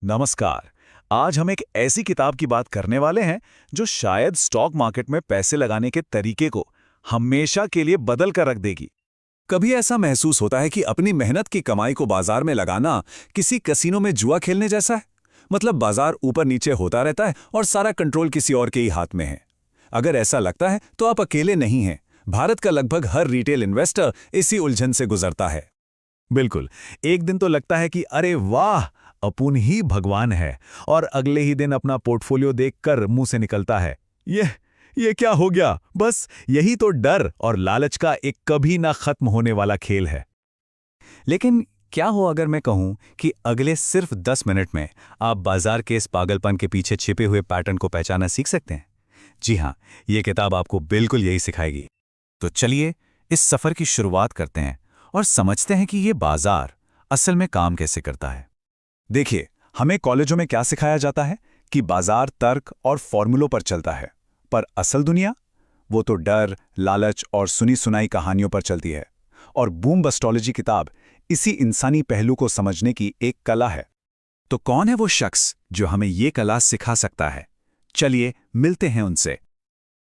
नमस्कार। आज हम एक ऐसी किताब की बात करने वाले हैं जो शायद स्टॉक मार्केट में पैसे लगाने के तरीके को हमेशा के लिए बदल कर रख देगी। कभी ऐसा महसूस होता है कि अपनी मेहनत की कमाई को बाजार में लगाना किसी कसिनो में जुआ खेलने जैसा है। मतलब बाजार ऊपर नीचे होता रहता है और सारा कंट्रोल किसी और के ही हाथ में है। अगर ऐसा लगता है तो आप अकेले नहीं हैं। भारत का लगभग हर रिटेल इन्वेस्टर इसी उलझन से गुजरता है। बिल्कुल, एक दिन तो लगता है कि अरे वाह, अपुन ही भगवान है, और अगले ही दिन अपना पोर्टफोलियो देखकर मुंह से निकलता है, ये क्या हो गया। बस यही तो डर और लालच का एक कभी ना खत्म होने वाला खेल है। लेकिन क्या हो अगर मैं कहूं कि अगले सिर्फ 10 मिनट में आप बाजार के इस पागलपन के पीछे छिपे हुए पैटर्न को पहचानना सीख सकते हैं। जी हां, यह किताब आपको बिल्कुल यही सिखाएगी। तो चलिए इस सफर की शुरुआत करते हैं और समझते हैं कि यह बाजार असल में काम कैसे करता है। देखिए, हमें कॉलेजों में क्या सिखाया जाता है कि बाजार तर्क और फॉर्मूलों पर चलता है, पर असल दुनिया वो तो डर, लालच और सुनी सुनाई कहानियों पर चलती है। और बूम बस्टोलॉजी किताब इसी इंसानी पहलू को समझने की एक कला है। तो कौन है वो शख्स जो हमें ये कला सिखा सकता है? चलिए मिलते हैं उनसे।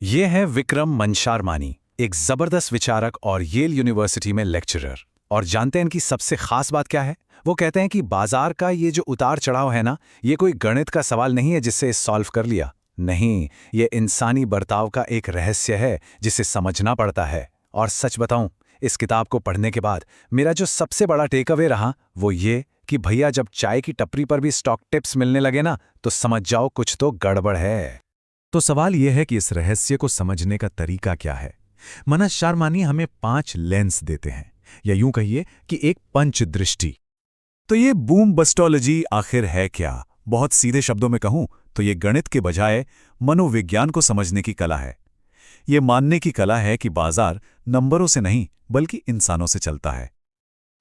ये है विक्रम मंशारमानी, एक जबरदस्त विचारक और येल यूनिवर्सिटी में लेक्चरर। और जानते हैं इनकी सबसे खास बात क्या है? वो कहते हैं कि बाजार का ये जो उतार चढ़ाव है ना, ये कोई गणित का सवाल नहीं है जिससे सॉल्व कर लिया। नहीं, ये इंसानी बर्ताव का एक रहस्य है जिसे समझना पड़ता है। और सच बताऊं, इस किताब को पढ़ने के बाद मेरा जो सबसे बड़ा टेक अवे रहा वो ये कि भैया जब चाय की टपरी पर भी स्टॉक टिप्स मिलने लगे ना, तो समझ जाओ कुछ तो गड़बड़ है। तो सवाल यह है कि इस रहस्य को समझने का तरीका क्या है। मंशारमानी हमें 5 लेंस देते हैं, या यूं कहिए कि एक पंच दृष्टि। तो ये बूम बस्टोलॉजी आखिर है क्या? बहुत सीधे शब्दों में कहूं तो ये गणित के बजाय मनोविज्ञान को समझने की कला है। ये मानने की कला है कि बाजार नंबरों से नहीं बल्कि इंसानों से चलता है।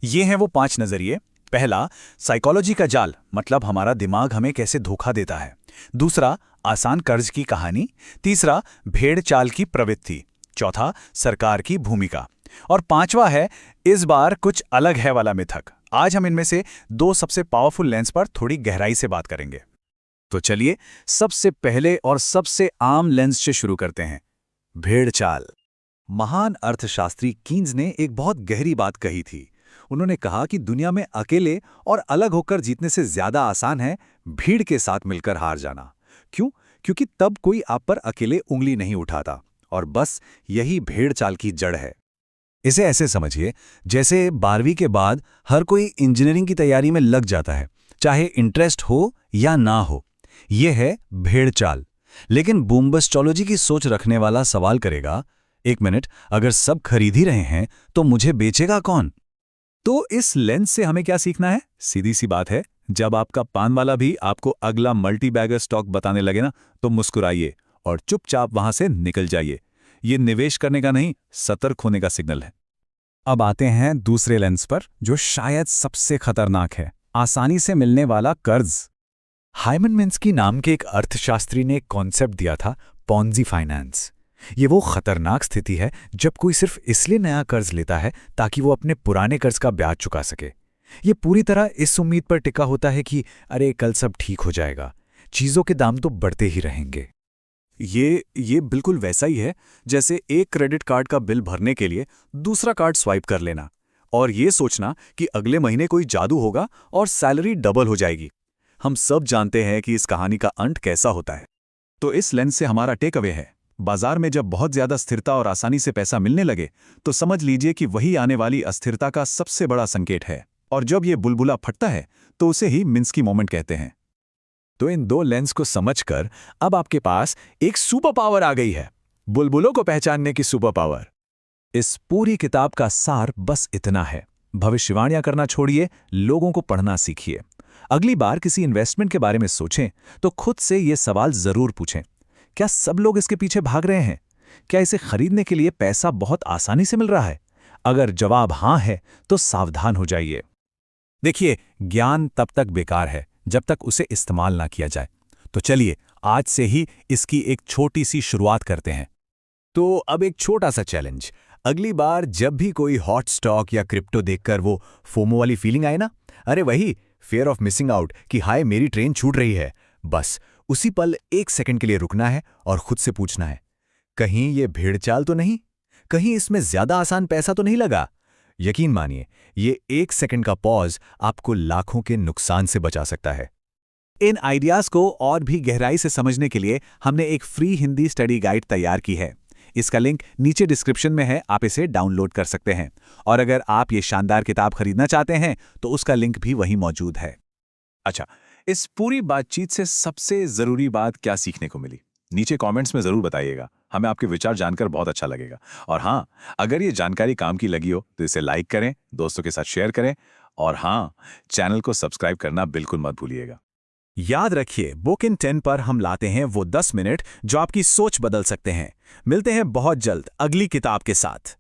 ये हैं वो 5 नजरिए। पहला, साइकोलॉजी का जाल, मतलब हमारा दिमाग हमें कैसे धोखा देता है। दूसरा, आसान कर्ज की कहानी। तीसरा, भेड़ चाल की प्रवृत्ति। चौथा, सरकार की भूमिका। और पांचवा है, इस बार कुछ अलग है वाला मिथक। आज हम इनमें से 2 सबसे पावरफुल लेंस पर थोड़ी गहराई से बात करेंगे। तो चलिए सबसे पहले और सबसे आम लेंस से शुरू करते हैं, भेड़ चाल। महान अर्थशास्त्री कीन्स ने एक बहुत गहरी बात कही थी। उन्होंने कहा कि दुनिया में अकेले और अलग होकर जीतने से ज्यादा आसान है भीड़ के साथ मिलकर हार जाना। क्यों? क्योंकि तब कोई आप पर अकेले उंगली नहीं उठाता। और बस यही भेड़ चाल की जड़ है। इसे ऐसे समझिए जैसे 12वीं के बाद हर कोई इंजीनियरिंग की तैयारी में लग जाता है, चाहे इंटरेस्ट हो या ना हो। यह है भेड़ चाल। लेकिन बूम बस्टोलॉजी की सोच रखने वाला सवाल करेगा, एक मिनट, अगर सब खरीद ही रहे हैं तो मुझे बेचेगा कौन? तो इस लेंस से हमें क्या सीखना है? सीधी सी बात है, जब आपका पान वाला भी आपको अगला मल्टी बैगर स्टॉक बताने लगे ना, तो मुस्कुराइए और चुपचाप वहां से निकल जाइए। ये निवेश करने का नहीं, सतर्क होने का सिग्नल है। अब आते हैं दूसरे लेंस पर, जो शायद सबसे खतरनाक है, आसानी से मिलने वाला कर्ज। हाइमन मिन्स्की नाम के एक अर्थशास्त्री ने कॉन्सेप्ट दिया था, पॉन्जी फाइनेंस। ये वो खतरनाक स्थिति है जब कोई सिर्फ इसलिए नया कर्ज लेता है ताकि वो अपने पुराने कर्ज का ब्याज चुका सके। ये पूरी तरह इस उम्मीद पर टिका होता है कि अरे कल सब ठीक हो जाएगा, चीजों के दाम तो बढ़ते ही रहेंगे। ये बिल्कुल वैसा ही है जैसे एक क्रेडिट कार्ड का बिल भरने के लिए दूसरा कार्ड स्वाइप कर लेना और ये सोचना कि अगले महीने कोई जादू होगा और सैलरी डबल हो जाएगी। हम सब जानते हैं कि इस कहानी का अंत कैसा होता है। तो इस लेंस से हमारा टेक अवे है, बाजार में जब बहुत ज्यादा स्थिरता और आसानी से पैसा मिलने लगे तो समझ लीजिए कि वही आने वाली अस्थिरता का सबसे बड़ा संकेत है। और जब ये बुलबुला फटता है तो उसे ही मिन्स्की मोमेंट कहते हैं। तो इन 2 लेंस को समझकर अब आपके पास एक सुपर पावर आ गई है, बुलबुलों को पहचानने की सुपर पावर। इस पूरी किताब का सार बस इतना है, भविष्यवाणियां करना छोड़िए, लोगों को पढ़ना सीखिए। अगली बार किसी इन्वेस्टमेंट के बारे में सोचें तो खुद से ये सवाल जरूर पूछें, क्या सब लोग इसके पीछे भाग रहे हैं? क्या इसे खरीदने के लिए पैसा बहुत आसानी से मिल रहा है? अगर जवाब हां है तो सावधान हो जाइए। देखिए, ज्ञान तब तक बेकार है जब तक उसे इस्तेमाल ना किया जाए। तो चलिए आज से ही इसकी एक छोटी सी शुरुआत करते हैं। तो अब एक छोटा सा चैलेंज, अगली बार जब भी कोई हॉट स्टॉक या क्रिप्टो देखकर वो फोमो वाली फीलिंग आए ना, अरे वही फियर ऑफ मिसिंग आउट कि हाय मेरी ट्रेन छूट रही है। बस उसी पल 1 सेकंड के लिए रुकना है और खुद से पूछना है, कहीं ये भेड़चाल तो नहीं, कहीं इसमें ज्यादा आसान पैसा तो नहीं लगा। यकीन मानिए, ये 1 सेकंड का पॉज आपको लाखों के नुकसान से बचा सकता है। इन आइडियाज को और भी गहराई से समझने के लिए हमने एक फ्री हिंदी स्टडी गाइड तैयार की है। इसका लिंक नीचे डिस्क्रिप्शन में है, आप इसे डाउनलोड कर सकते हैं। और अगर आप ये शानदार किताब खरीदना चाहते हैं तो उसका लिंक भी वहीं मौजूद है। अच्छा, इस पूरी बातचीत से सबसे जरूरी बात क्या सीखने को मिली? नीचे कमेंट्स में जरूर बताइएगा, हमें आपके विचार जानकर बहुत अच्छा लगेगा। और हाँ, अगर ये जानकारी काम की लगी हो तो इसे लाइक करें, दोस्तों के साथ शेयर करें, और हाँ, चैनल को सब्सक्राइब करना बिल्कुल मत भूलिएगा। याद रखिए, बुक इन 10 पर हम लाते हैं वो 10 मिनट जो आपकी सोच बदल सकते हैं। मिलते हैं बहुत जल्द अगली किताब के साथ।